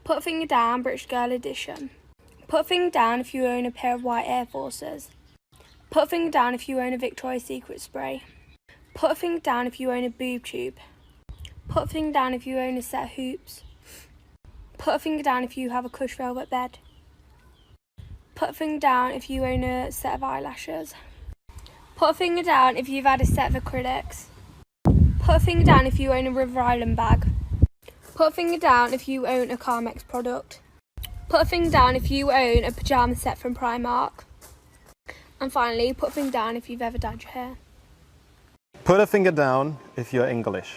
Put a finger down, British Girl Edition. Put a finger down if you own a pair of white Air Forces. Put a finger down if you own a Victoria's Secret spray. Put a finger down if you own a boob tube. Put a finger down if you own a set of hoops. Put a finger down if you have a cush velvet bed. Put a finger down if you own a set of eyelashes. Put a finger down if you've had a set of acrylics. Put a finger down if you own a River Island bag. Put a finger down if you own a Carmex product. Put a finger down if you own a pyjama set from Primark. And finally, put a finger down if you've ever dyed your hair. Put a finger down if you're English.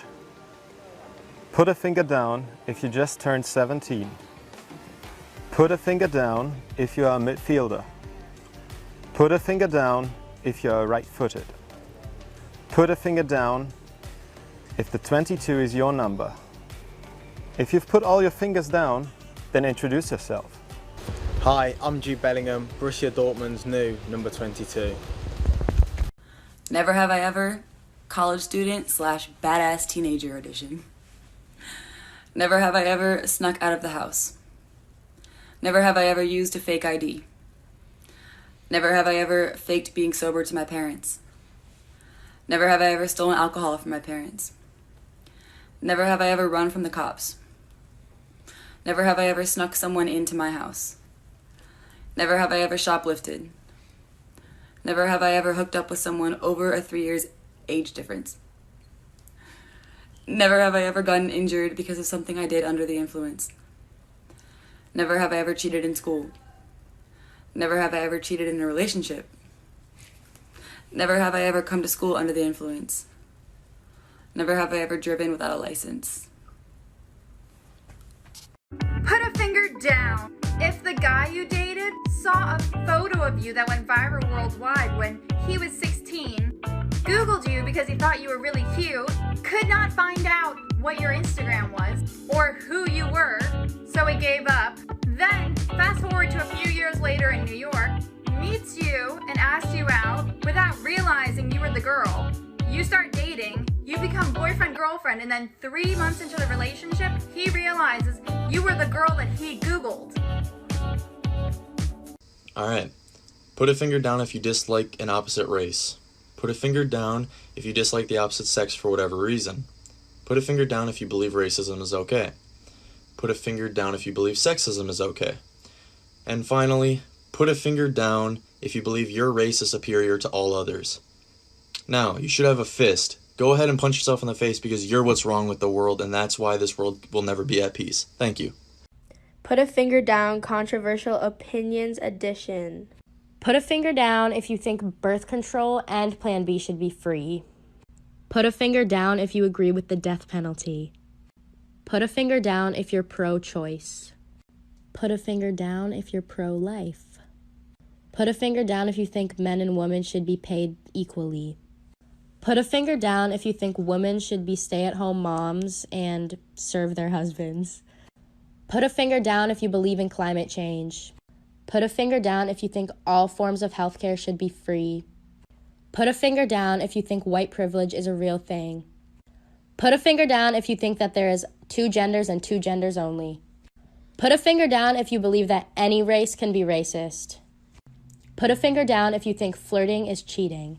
Put a finger down if you just turned 17. Put a finger down if you are a midfielder. Put a finger down if you're right-footed. Put a finger down if the 22 is your number. If you've put all your fingers down, then introduce yourself. Hi, I'm Jude Bellingham, Borussia Dortmund's new number 22. Never have I ever, college student / badass teenager edition. Never have I ever snuck out of the house. Never have I ever used a fake ID. Never have I ever faked being sober to my parents. Never have I ever stolen alcohol from my parents. Never have I ever run from the cops. Never have I ever snuck someone into my house. Never have I ever shoplifted. Never have I ever hooked up with someone over a 3 years age difference. Never have I ever gotten injured because of something I did under the influence. Never have I ever cheated in school. Never have I ever cheated in a relationship. Never have I ever come to school under the influence. Never have I ever driven without a license. Put a finger down if the guy you dated saw a photo of you that went viral worldwide when he was 16, Googled you because he thought you were really cute, could not find out what your Instagram was or who you were, so he gave up. Then, fast forward to a few years later in New York, meets you and asks you out without realizing you were the girl. You start dating, you become boyfriend-girlfriend, and then 3 months into the relationship, he realizes you were the girl that he Googled. Alright, put a finger down if you dislike an opposite race. Put a finger down if you dislike the opposite sex for whatever reason. Put a finger down if you believe racism is okay. Put a finger down if you believe sexism is okay. And finally, put a finger down if you believe your race is superior to all others. Now, you should have a fist. Go ahead and punch yourself in the face because you're what's wrong with the world, and that's why this world will never be at peace. Thank you. Put a finger down, Controversial Opinions Edition. Put a finger down if you think birth control and Plan B should be free. Put a finger down if you agree with the death penalty. Put a finger down if you're pro-choice. Put a finger down if you're pro-life. Put a finger down if you think men and women should be paid equally. Put a finger down if you think women should be stay-at-home moms and serve their husbands. Put a finger down if you believe in climate change. Put a finger down if you think all forms of healthcare should be free. Put a finger down if you think white privilege is a real thing. Put a finger down if you think that there is 2 genders and 2 genders only. Put a finger down if you believe that any race can be racist. Put a finger down if you think flirting is cheating.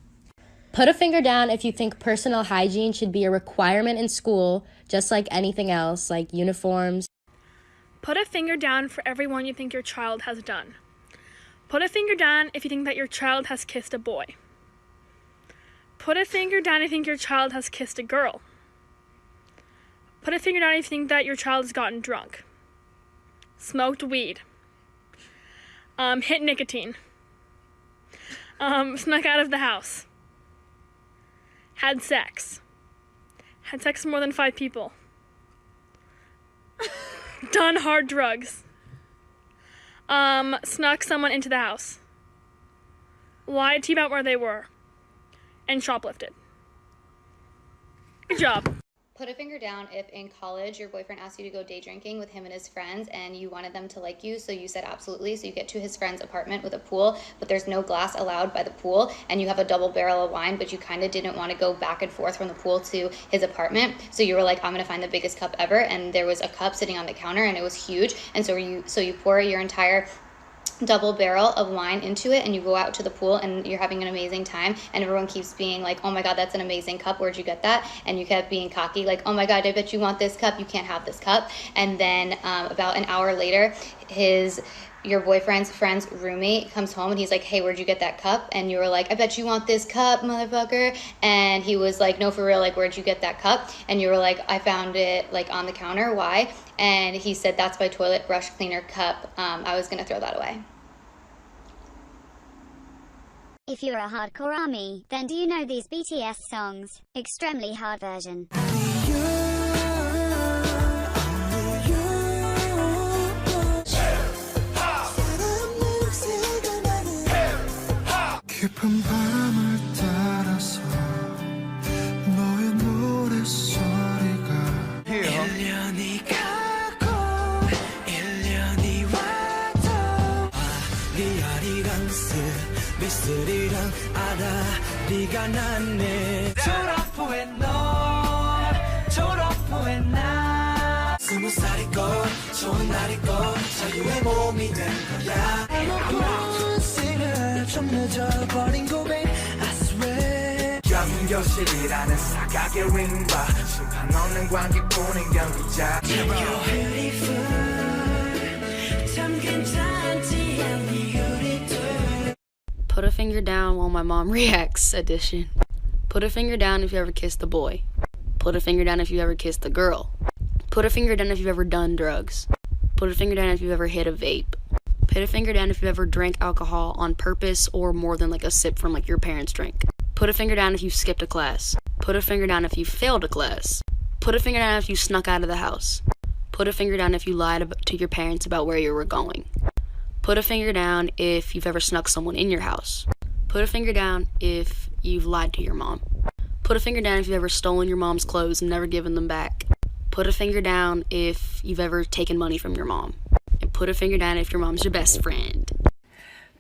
Put a finger down if you think personal hygiene should be a requirement in school, just like anything else, like uniforms. Put a finger down for everyone you think your child has done. Put a finger down if you think that your child has kissed a boy. Put a finger down if you think your child has kissed a girl. Put a finger down if you think that your child has gotten drunk. Smoked weed. Hit nicotine. Snuck out of the house. Had sex. Had sex with more than 5 people. Done hard drugs. Snuck someone into the house. Lied to you about where they were. And shoplifted. Good job. Put a finger down if in college your boyfriend asked you to go day drinking with him and his friends and you wanted them to like you, so you said absolutely. So you get to his friend's apartment with a pool, but there's no glass allowed by the pool, and you have a double barrel of wine, but you kind of didn't want to go back and forth from the pool to his apartment. So you were like, I'm gonna find the biggest cup ever, and there was a cup sitting on the counter and it was huge, and so you pour your entire double barrel of wine into it, and you go out to the pool and you're having an amazing time, and everyone keeps being like, oh my god, that's an amazing cup, where'd you get that? And you kept being cocky like, oh my god, I bet you want this cup, you can't have this cup. And then about an hour later, your boyfriend's friend's roommate comes home and he's like, hey, where'd you get that cup? And you were like, I bet you want this cup, motherfucker. And he was like, no, for real, like, where'd you get that cup? And you were like, I found it like on the counter. Why? And he said, that's my toilet brush cleaner cup. I was gonna throw that away. If you're a hardcore army, then do you know these BTS songs? Extremely hard version. 깊은 밤을 따라서 너의 노랫소리가 1년이 가고 1년이 와도 리얼이랑 미스리랑 알아 네가 났네 졸업 후에 너 졸업 후에 나 20살이고 좋은 날이고 자유의 몸이 된 거야 좀 늦어버린 고백 I swear 경교실이라는 사각의 링바 심판 없는 관객뿐인 경기자 You're beautiful 참 괜찮지 않니 우리 둘 Put a finger down while my mom reacts edition. Put a finger down if you ever kissed a boy. Put a finger down if you ever kissed a girl. Put a finger down if you've ever done drugs. Put a finger down if you've ever hit a vape. Put a finger down if you've ever drank alcohol on purpose or more than like a sip from like your parents' drink. Put a finger down if you skipped a class. Put a finger down if you failed a class. Put a finger down if you snuck out of the house. Put a finger down if you lied to your parents about where you were going. Put a finger down if you've ever snuck someone in your house. Put a finger down if you've lied to your mom. Put a finger down if you've ever stolen your mom's clothes and never given them back. Put a finger down if you've ever taken money from your mom. And put a finger down if your mom's your best friend.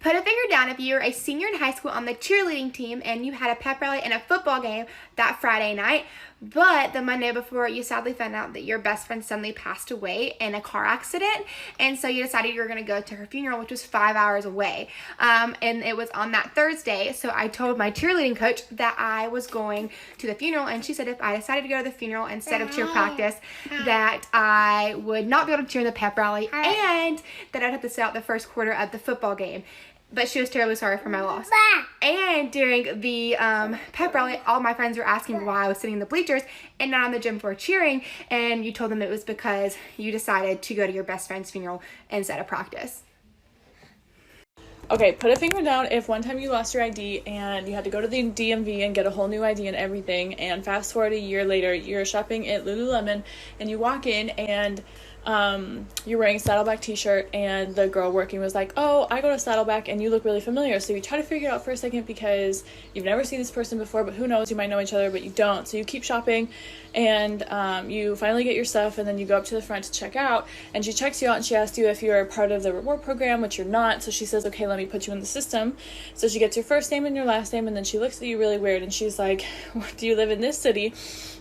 Put a finger down if you were a senior in high school on the cheerleading team and you had a pep rally and a football game that Friday night, but the Monday before you sadly found out that your best friend suddenly passed away in a car accident, and so you decided you were going to go to her funeral, which was 5 hours away, and it was on that Thursday. So I told my cheerleading coach that I was going to the funeral, and she said if I decided to go to the funeral instead of cheer practice, that I would not be able to cheer in the pep rally and that I'd have to sit out the first quarter of the football game. But she was terribly sorry for my loss. And during the pep rally, all my friends were asking why I was sitting in the bleachers and not on the gym floor cheering, and you told them it was because you decided to go to your best friend's funeral instead of practice. Okay, put a finger down if one time you lost your ID and you had to go to the DMV and get a whole new ID and everything, and fast forward a year later, you're shopping at Lululemon and you walk in and you're wearing a Saddleback t-shirt and the girl working was like, oh, I go to Saddleback and you look really familiar. So you try to figure it out for a second because you've never seen this person before, but who knows, you might know each other, but you don't. So you keep shopping and you finally get your stuff, and then you go up to the front to check out, and she checks you out and she asks you if you're part of the reward program, which you're not. So she says, okay, let me put you in the system. So she gets your first name and your last name, and then she looks at you really weird and she's like, do you live in this city?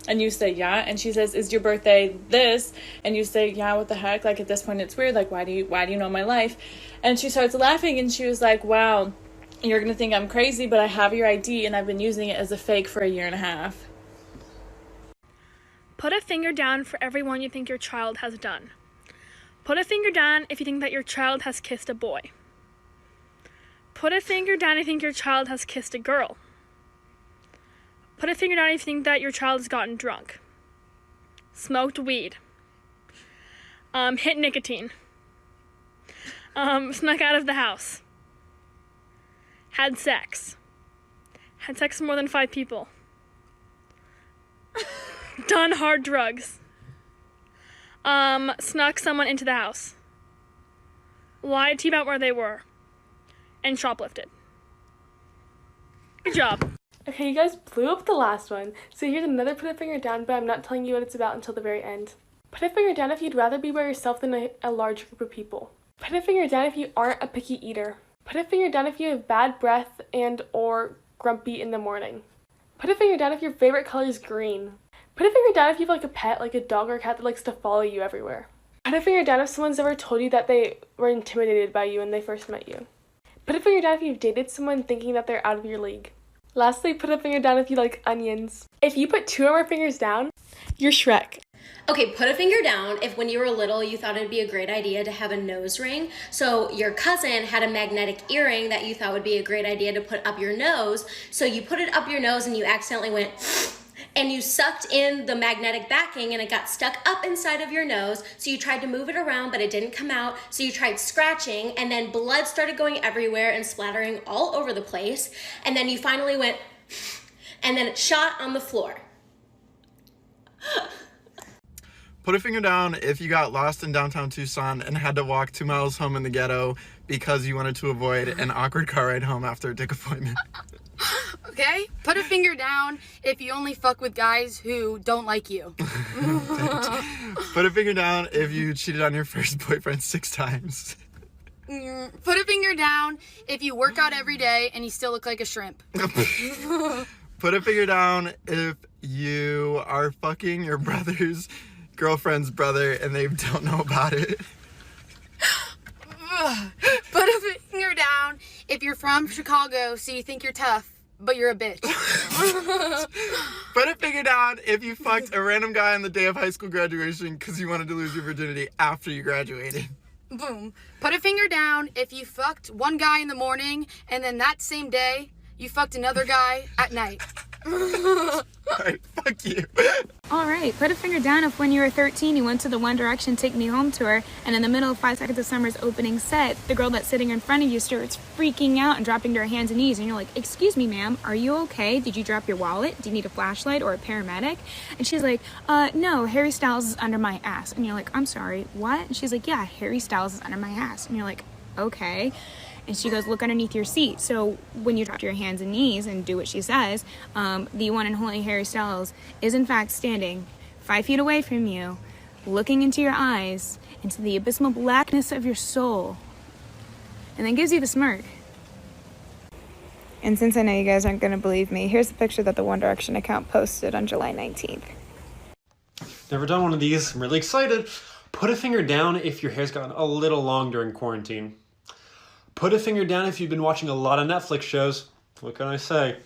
And you say, yeah. And she says, is your birthday this? And you say, yeah, what the heck? Like, at this point, it's weird. Like, why do you know my life? And she starts laughing, and she was like, wow, you're going to think I'm crazy, but I have your ID, and I've been using it as a fake for 1.5 years. Put a finger down for everyone you think your child has done. Put a finger down if you think that your child has kissed a boy. Put a finger down if you think your child has kissed a girl. Put a finger down if you think that your child has gotten drunk. Smoked weed. Hit nicotine. Snuck out of the house. Had sex. Had sex with more than 5 people. Done hard drugs. Snuck someone into the house. Lied to you about where they were. And shoplifted. Good job. Okay, you guys blew up the last one. So here's another put a finger down, but I'm not telling you what it's about until the very end. Put a finger down if you'd rather be by yourself than a large group of people. Put a finger down if you aren't a picky eater. Put a finger down if you have bad breath and or grumpy in the morning. Put a finger down if your favorite color is green. Put a finger down if you have like a pet, like a dog or a cat that likes to follow you everywhere. Put a finger down if someone's ever told you that they were intimidated by you when they first met you. Put a finger down if you've dated someone thinking that they're out of your league. Lastly, put a finger down if you like onions. If you put 2 or more fingers down, you're Shrek. Okay, put a finger down if when you were little you thought it'd be a great idea to have a nose ring. So your cousin had a magnetic earring that you thought would be a great idea to put up your nose. So you put it up your nose and you accidentally went and you sucked in the magnetic backing and it got stuck up inside of your nose. So you tried to move it around but it didn't come out. So you tried scratching and then blood started going everywhere and splattering all over the place. And then you finally went and then it shot on the floor. Put a finger down if you got lost in downtown Tucson and had to walk 2 miles home in the ghetto because you wanted to avoid an awkward car ride home after a dick appointment. Okay? Put a finger down if you only fuck with guys who don't like you. Put a finger down if you cheated on your first boyfriend 6 times. Put a finger down if you work out every day and you still look like a shrimp. Put a finger down if you are fucking your brother's girlfriend's brother and they don't know about it. Put a finger down if you're from Chicago so you think you're tough, but you're a bitch. Put a finger down if you fucked a random guy on the day of high school graduation because you wanted to lose your virginity after you graduated. Boom. Put a finger down if you fucked one guy in the morning and then that same day you fucked another guy at night. Alright, fuck you. Alright, put a finger down if when you were 13 you went to the One Direction Take Me Home tour and in the middle of 5 Seconds of Summer's opening set, the girl that's sitting in front of you starts freaking out and dropping to her hands and knees and you're like, "Excuse me, ma'am, are you okay? Did you drop your wallet? Do you need a flashlight or a paramedic?" And she's like, no, Harry Styles is under my ass." And you're like, "I'm sorry, what?" And she's like, "Yeah, Harry Styles is under my ass." And you're like, "Okay." And she goes, "Look underneath your seat." So when you drop to your hands and knees and do what she says, the one and only Harry Styles is in fact standing 5 feet away from you, looking into your eyes, into the abysmal blackness of your soul, and then gives you the smirk. And since I know you guys aren't going to believe me, here's the picture that the One Direction account posted on July 19th. Never done one of these. I'm really excited. Put a finger down if your hair's gotten a little long during quarantine. Put a finger down if you've been watching a lot of Netflix shows. What can I say?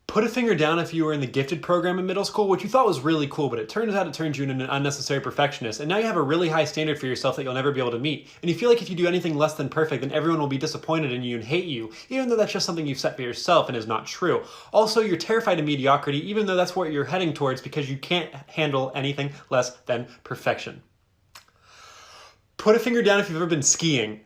Put a finger down if you were in the gifted program in middle school, which you thought was really cool, but it turns out it turned you into an unnecessary perfectionist, and now you have a really high standard for yourself that you'll never be able to meet, and you feel like if you do anything less than perfect, then everyone will be disappointed in you and hate you, even though that's just something you've set for yourself and is not true. Also, you're terrified of mediocrity, even though that's what you're heading towards because you can't handle anything less than perfection. Put a finger down if you've ever been skiing.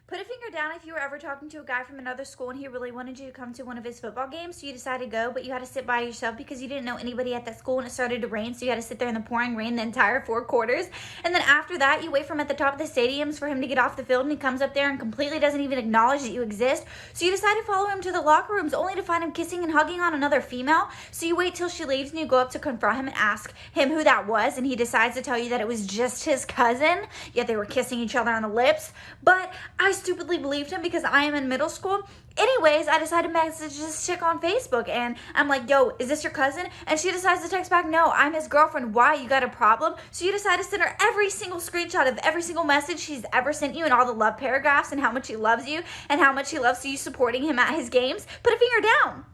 Put a finger down if you were ever talking to a guy from another school and he really wanted you to come to one of his football games, so you decided to go, but you had to sit by yourself because you didn't know anybody at that school and it started to rain, so you had to sit there in the pouring rain the entire 4 quarters. And then after that, you wait for him at the top of the stadiums for him to get off the field and he comes up there and completely doesn't even acknowledge that you exist. So you decide to follow him to the locker rooms only to find him kissing and hugging on another female. So you wait till she leaves and you go up to confront him and ask him who that was, and he decides to tell you that it was just his cousin, yet they were kissing each other on the lips. But I stupidly believed him because I am in middle school. Anyways, I decided to message this chick on Facebook and I'm like, "Yo, is this your cousin?" And she decides to text back, "No, I'm his girlfriend. Why? You got a problem?" So you decide to send her every single screenshot of every single message she's ever sent you and all the love paragraphs and how much he loves you and how much he loves you supporting him at his games. Put a finger down.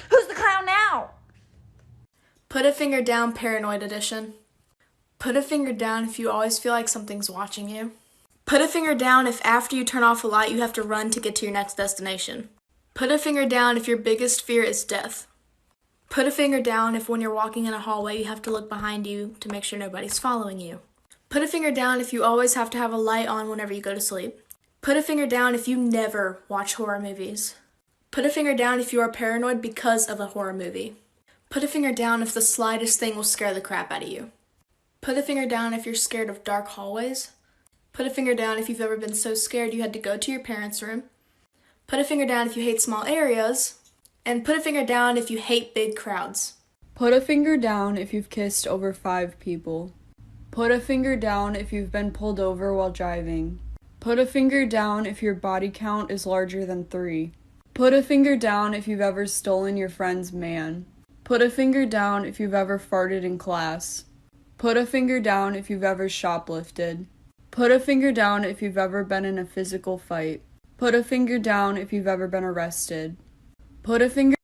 Who's the clown now? Put a finger down, Paranoid edition. Put a finger down if you always feel like something's watching you. Put a finger down if after you turn off a light you have to run to get to your next destination. Put a finger down if your biggest fear is death. Put a finger down if when you're walking in a hallway you have to look behind you to make sure nobody's following you. Put a finger down if you always have to have a light on whenever you go to sleep. Put a finger down if you never watch horror movies. Put a finger down if you are paranoid because of a horror movie. Put a finger down if the slightest thing will scare the crap out of you. Put a finger down if you're scared of dark hallways. Put a finger down if you've ever been so scared you had to go to your parents' room. Put a finger down if you hate small areas. And put a finger down if you hate big crowds. Put a finger down if you've kissed over 5 people. Put a finger down if you've been pulled over while driving. Put a finger down if your body count is larger than 3. Put a finger down if you've ever stolen your friend's man. Put a finger down if you've ever farted in class. Put a finger down if you've ever shoplifted. Put a finger down if you've ever been in a physical fight. Put a finger down if you've ever been arrested. Put a finger